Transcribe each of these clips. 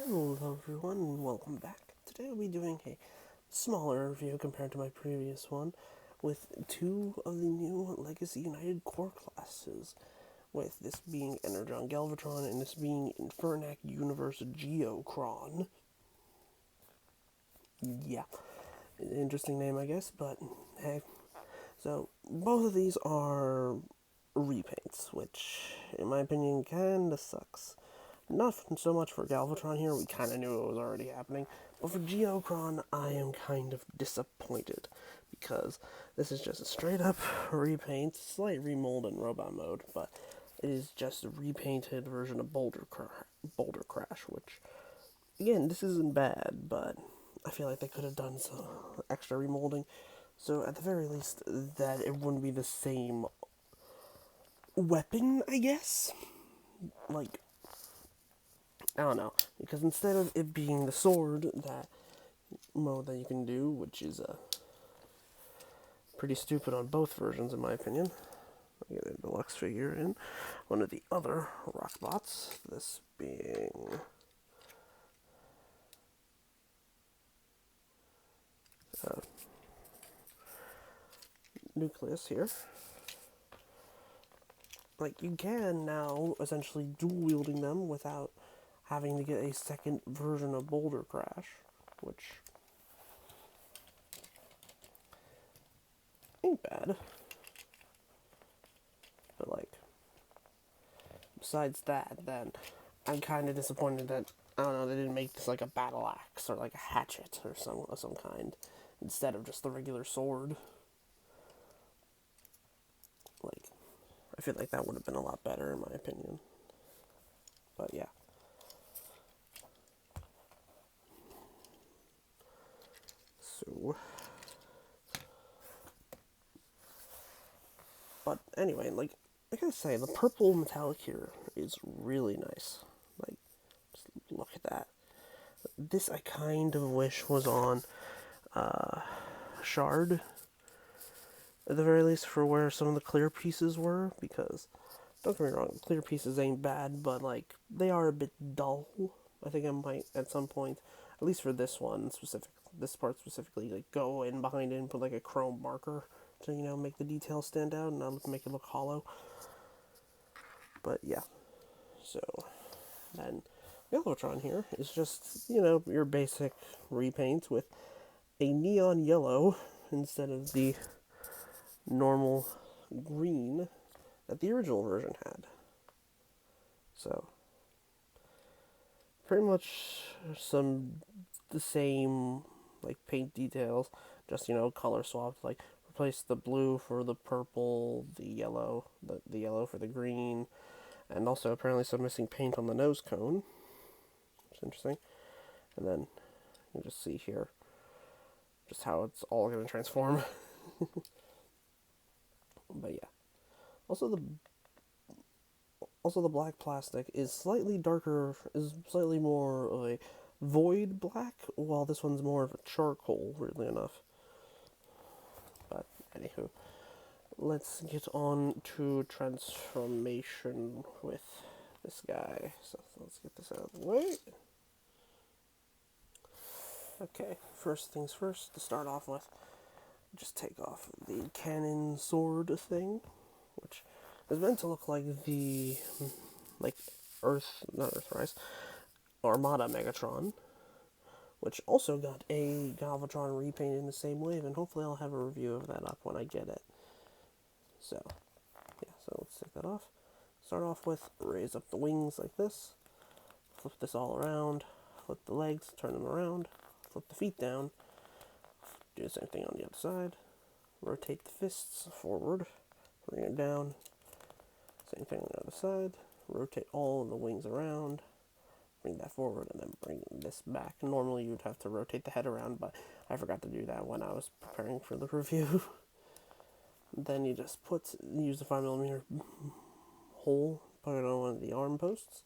Hello everyone and welcome back. Today I'll be doing a smaller review compared to my previous one with two of the new Legacy United core classes, with this being Energon Galvatron and this being Infernac Universe Geocron. Yeah, interesting name I guess, but hey. So both of these are repaints, which in my opinion kinda sucks. Not so much for Galvatron here, we kind of knew it was already happening, but for Geocron, I am kind of disappointed, because this is just a straight up repaint, slight remold in robot mode, but it is just a repainted version of Boulder Crash, which, again, this isn't bad, but I feel like they could have done some extra remolding, so at the very least, that it wouldn't be the same weapon, I guess? Like, I don't know, because instead of it being the sword that mode that you can do, which is pretty stupid on both versions in my opinion. I'll get a deluxe figure in one of the other rock bots, this being Nucleus here. Like, you can now essentially dual wielding them without having to get a second version of Boulder Crash, which ain't bad. But like, besides that, then I'm kind of disappointed that, I don't know, they didn't make this like a battle axe or like a hatchet or some kind instead of just the regular sword. Like, I feel like that would have been a lot better in my opinion. But yeah. So, but anyway, like I gotta say, the purple metallic here is really nice. Like, just look at that. This I kind of wish was on Shard, at the very least, for where some of the clear pieces were, because, don't get me wrong, clear pieces ain't bad, but like, they are a bit dull. I think I might, at some point, at least for this one specific, this part specifically, like, go in behind it and put like a chrome marker to, you know, make the details stand out and not make it look hollow. But yeah, so then Galvatron here is just, you know, your basic repaint with a neon yellow instead of the normal green that the original version had. So, pretty much the same, like, paint details, just, you know, color swapped, like, replace the blue for the purple, the yellow for the green, and also apparently some missing paint on the nose cone, which is interesting. And then you just see here just how it's all going to transform. But yeah. Also the black plastic is slightly darker, is slightly more of a void black, while this one's more of a charcoal, weirdly enough. But anywho, let's get on to transformation with this guy. So let's get this out of the way. Okay, first things first, to start off with, just take off the cannon sword thing, which is meant to look like the, like, not Earthrise, Armada Megatron, which also got a Galvatron repaint in the same wave, and hopefully I'll have a review of that up when I get it. So, yeah, so let's take that off. Start off with, raise up the wings like this, flip this all around, flip the legs, turn them around, flip the feet down, do the same thing on the other side, rotate the fists forward, bring it down, same thing on the other side, rotate all of the wings around, bring that forward, and then bring this back. Normally you would have to rotate the head around, but I forgot to do that when I was preparing for the review. Then you just use the 5mm hole, put it on one of the arm posts,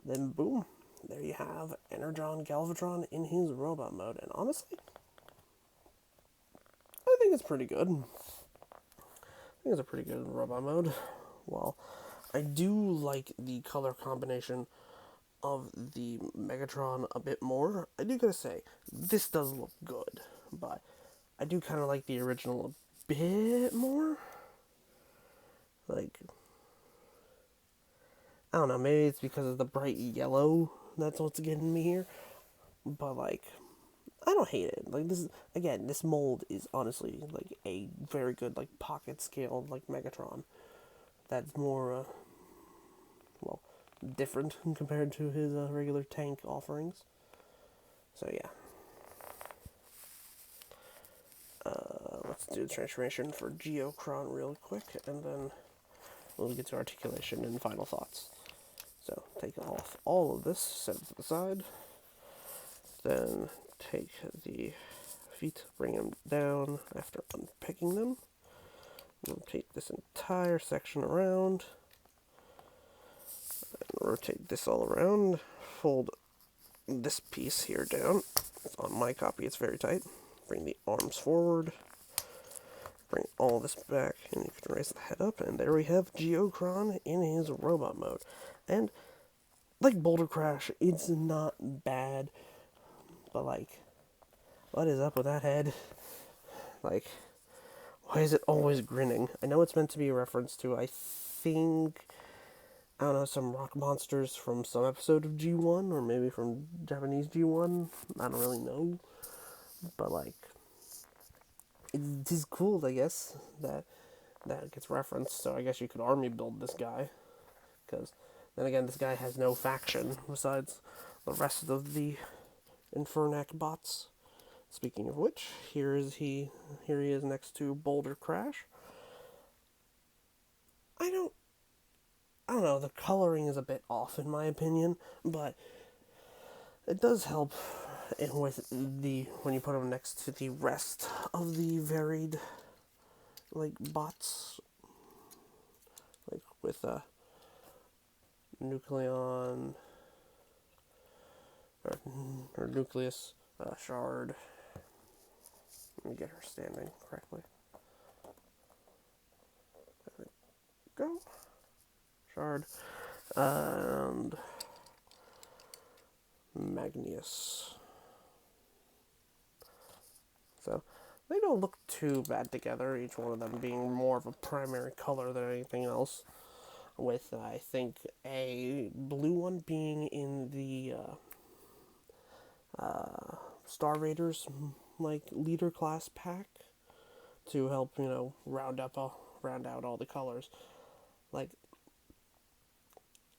then boom, there you have Energon Galvatron in his robot mode, and honestly, I think it's pretty good. I think it's a pretty good robot mode. Well, I do like the color combination of the Megatron a bit more. I do gotta say, this does look good, but I do kind of like the original a bit more. Like, I don't know, maybe it's because of the bright yellow that's what's getting me here. But, like, I don't hate it. Like, this, again, this mold is honestly, like, a very good, like, pocket scale, like, Megatron. That's more, well, different compared to his regular tank offerings. So, yeah. Let's do the transformation for Geocron real quick, and then we'll get to articulation and final thoughts. So, take off all of this, set it to the side. Then take the feet, bring them down after unpicking them. Rotate this entire section around. And rotate this all around. Fold this piece here down. On my copy, it's very tight. Bring the arms forward. Bring all this back, and you can raise the head up, and there we have Geocron in his robot mode. And, like Boulder Crash, it's not bad, but, like, what is up with that head? Like, why is it always grinning? I know it's meant to be a reference to, I think, I don't know, some rock monsters from some episode of G1, or maybe from Japanese G1. I don't really know. But, like, it is cool, I guess, that gets referenced. So I guess you could army build this guy. Because, then again, this guy has no faction besides the rest of the Infernac bots. Speaking of which, here he is next to Boulder Crash. I don't know, the coloring is a bit off in my opinion, but it does help with when you put them next to the rest of the varied, like, bots, like with Nucleon, or Nucleus, Shard. Let me get her standing correctly. There we go. Shard. And Magnius. So, they don't look too bad together, each one of them being more of a primary color than anything else. With, I think, a blue one being in the Star Raiders, like, leader class pack to help, round out all the colors. Like,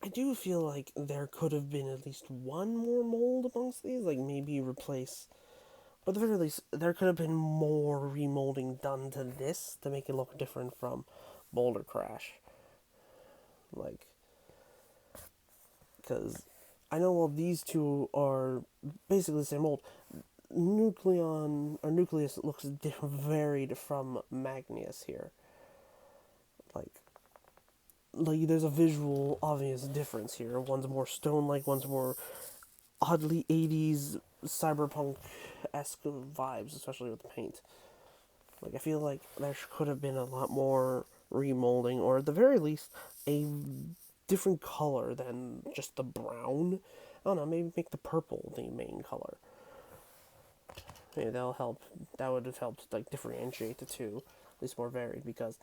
I do feel like there could have been at least one more mold amongst these, like maybe replace, but at the very least, there could have been more remolding done to this to make it look different from Boulder Crash. Like, because I know while these two are basically the same mold, Nucleus looks varied from Magnius here. Like there's a visual obvious difference here. One's more stone-like, one's more oddly 80s cyberpunk-esque vibes, especially with the paint. Like, I feel like there could have been a lot more remolding, or at the very least, a different color than just the brown. I don't know, maybe make the purple the main color. Maybe that'll help. That would have helped, like, differentiate the two, at least more varied, because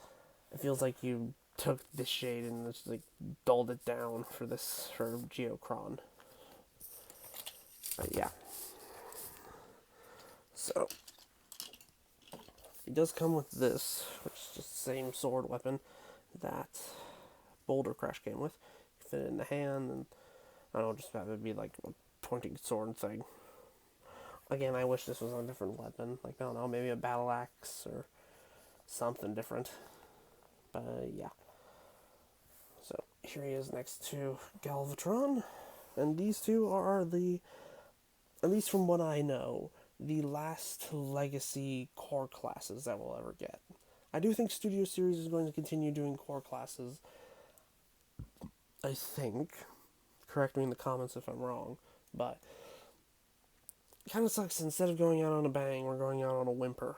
it feels like you took this shade and just, like, dulled it down for Geocron. But yeah. So, it does come with this, which is just the same sword weapon that Boulder Crash came with. You fit it in the hand, and I don't know, just have it be like a pointing sword thing. Again, I wish this was a different weapon. Like, I don't know, maybe a battle axe or something different. But yeah. So here he is next to Galvatron, and these two are at least from what I know, the last legacy core classes that we'll ever get. I do think Studio Series is going to continue doing core classes. I think. Correct me in the comments if I'm wrong, but it kind of sucks. Instead of going out on a bang, we're going out on a whimper.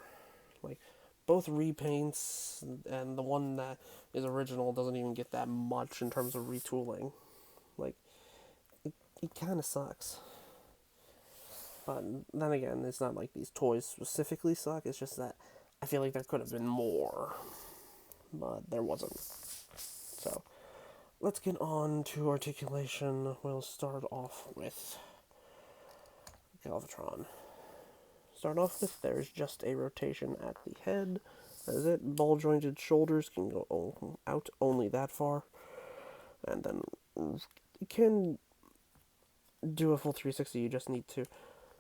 Like, both repaints, and the one that is original doesn't even get that much in terms of retooling. Like, it kind of sucks. But then again, it's not like these toys specifically suck, it's just that I feel like there could have been more, but there wasn't. So, let's get on to articulation. We'll start off with Galvatron. Start off with, there's just a rotation at the head. That is it. Ball jointed shoulders can go out only that far. And then you can do a full 360, you just need to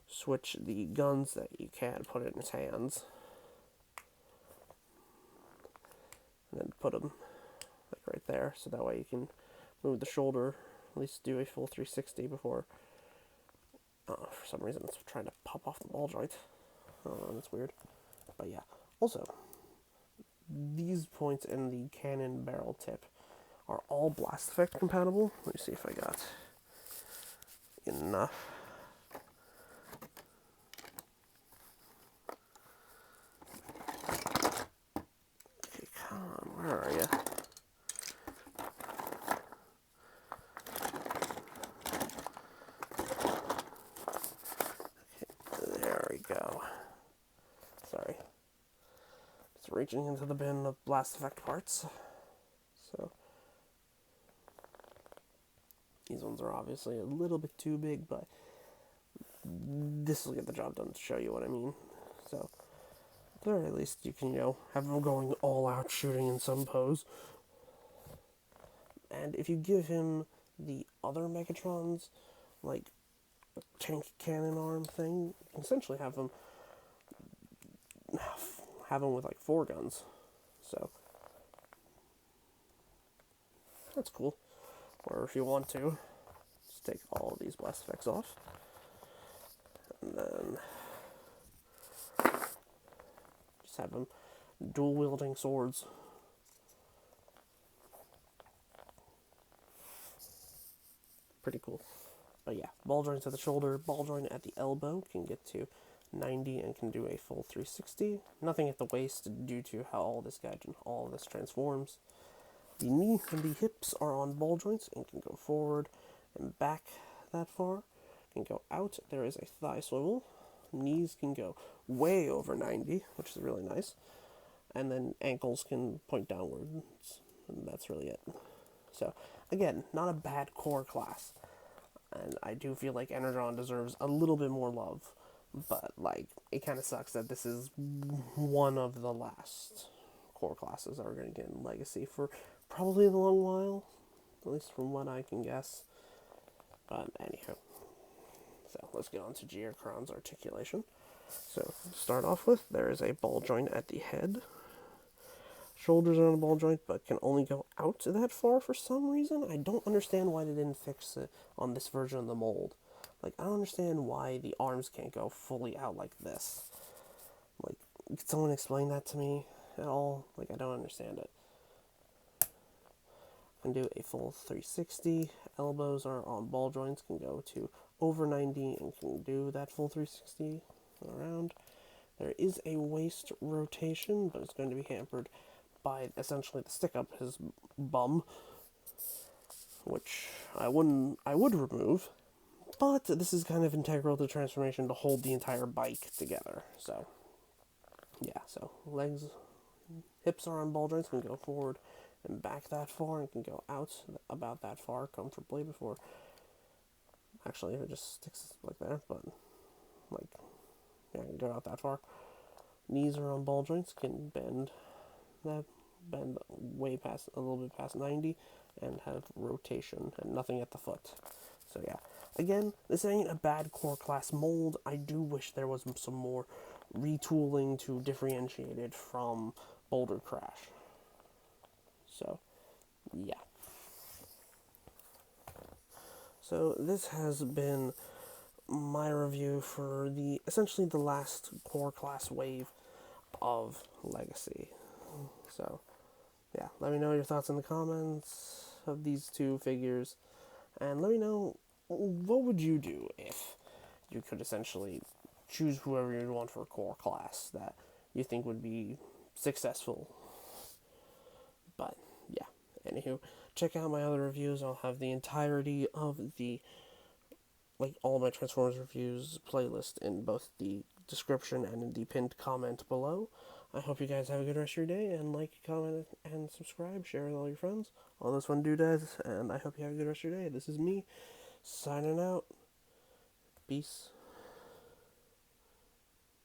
switch the guns that you can put in his hands. And then put them like right there, so that way you can move the shoulder, at least do a full 360 before, for some reason it's trying to pop off the ball joint. That's weird. But yeah, also, these points in the cannon barrel tip are all blast effect compatible. Let me see if I got enough. Okay, come on, where are you? Okay, there we go. Sorry. Just reaching into the bin of blast effect parts. So, these ones are obviously a little bit too big, but this will get the job done to show you what I mean. So, at the very least, you can, have them going all out shooting in some pose. And if you give him the other Megatrons, like a tank cannon arm thing, you can essentially have him with like 4 guns. So, that's cool. Or if you want to, just take all of these blast effects off. And then just have them dual wielding swords. Pretty cool. But yeah, ball joints at the shoulder, ball joint at the elbow can get to 90 and can do a full 360. Nothing at the waist due to how all of this transforms. The knee and the hips are on ball joints and can go forward and back that far. Can go out. There is a thigh swivel. Knees can go way over 90, which is really nice. And then ankles can point downwards. And that's really it. So, again, not a bad core class. And I do feel like Energon deserves a little bit more love. But, it kind of sucks that this is one of the last core classes that are going to get in Legacy for probably a long while. At least from what I can guess. But, anywho. So, let's get on to Geocron's articulation. So, to start off with, there is a ball joint at the head. Shoulders are on a ball joint, but can only go out that far for some reason. I don't understand why they didn't fix it on this version of the mold. I don't understand why the arms can't go fully out like this. Can someone explain that to me at all? I don't understand it. Can do a full 360. Elbows are on ball joints, can go to over 90 and can do that full 360 around. There is a waist rotation, but it's going to be hampered by essentially the stick up his bum, which I would remove, but this is kind of integral to transformation to hold the entire bike together. So, yeah, so legs, hips are on ball joints, can go forward and back that far, and can go out about that far comfortably before, actually, if it just sticks like there, but, can go out that far. Knees are on ball joints, can bend way past, a little bit past 90, and have rotation, and nothing at the foot. So yeah, again, this ain't a bad core class mold. I do wish there was some more retooling to differentiate it from Boulder Crash. So, yeah. So this has been my review for essentially the last core class wave of Legacy. So, yeah, let me know your thoughts in the comments of these two figures, and let me know, what would you do if you could essentially choose whoever you want for a core class that you think would be successful. But, yeah, anywho, check out my other reviews. I'll have the entirety of the like all my Transformers reviews playlist in both the description and in the pinned comment below. I hope you guys have a good rest of your day, and like, comment, and subscribe, share with all your friends, all those fun doodads, and I hope you have a good rest of your day. This is me, signing out. Peace.